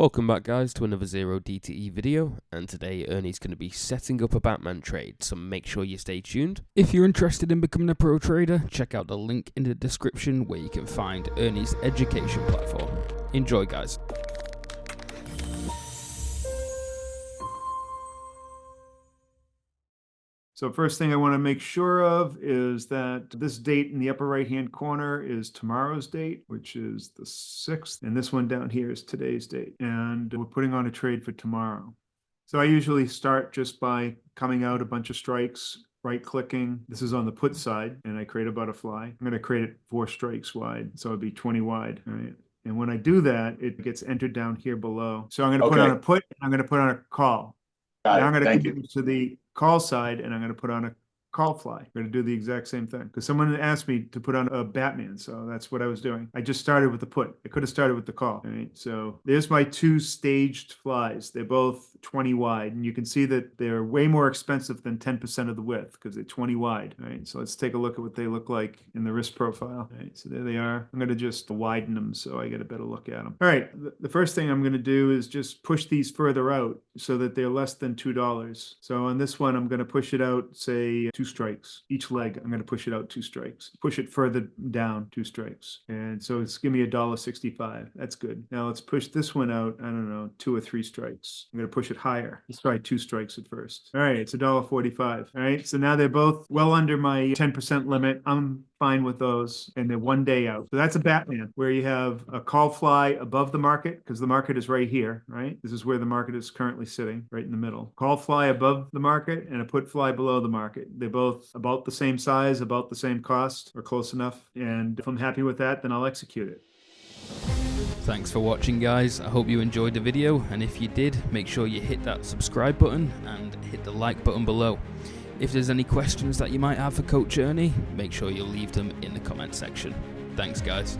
Welcome back guys to another Zero DTE video, and today Ernie's going to be setting up a Batman trade, so make sure you stay tuned. If you're interested in becoming a pro trader, check out the link in the description where you can find Ernie's education platform. Enjoy guys. So first thing I want to make sure of is that this date in the upper right-hand corner is tomorrow's date, which is the 6th. And this one down here is today's date. And we're putting on a trade for tomorrow. So I usually start just by coming out a bunch of strikes, right-clicking. This is on the put side, and I create a butterfly. I'm going to create it 4 strikes wide, so it'd be 20 wide, all right? And when I do that, it gets entered down here below. So I'm going to put on a put, and I'm going to put on a call. Now I'm going to come to the call side, and I'm going to put on a call fly. I'm going to do the exact same thing because someone asked me to put on a Batman, so that's what I was doing. I just started with the put. I could have started with the call. All right, so there's my 2 staged flies. They're both 20 wide, and you can see that they're way more expensive than 10% of the width because they're 20 wide. All right, so let's take a look at what they look like in the risk profile. All right, so there they are. I'm going to just widen them so I get a better look at them. All right, the first thing I'm going to do is just push these further out so that they're less than $2. So on this one, I'm going to push it out, say, 2 strikes. Each leg, I'm going to push it out 2 strikes. Push it further down 2 strikes. And so it's give me $1.65. That's good. Now let's push this one out, I don't know, 2 or 3 strikes. I'm going to push it higher. Let's try 2 strikes at first. All right, it's $1.45. All right, so now they're both well under my 10% limit. I'm fine with those, and they're 1 day out. So that's a Batman where you have a call fly above the market because the market is right here, right? This is where the market is currently sitting, right in the middle. Call fly above the market and a put fly below the market. They're both about the same size, about the same cost, or close enough. And if I'm happy with that, then I'll execute it. Thanks for watching guys, I hope you enjoyed the video, and if you did, make sure you hit that subscribe button and hit the like button below. If there's any questions that you might have for Coach Ernie, make sure you leave them in the comment section. Thanks guys.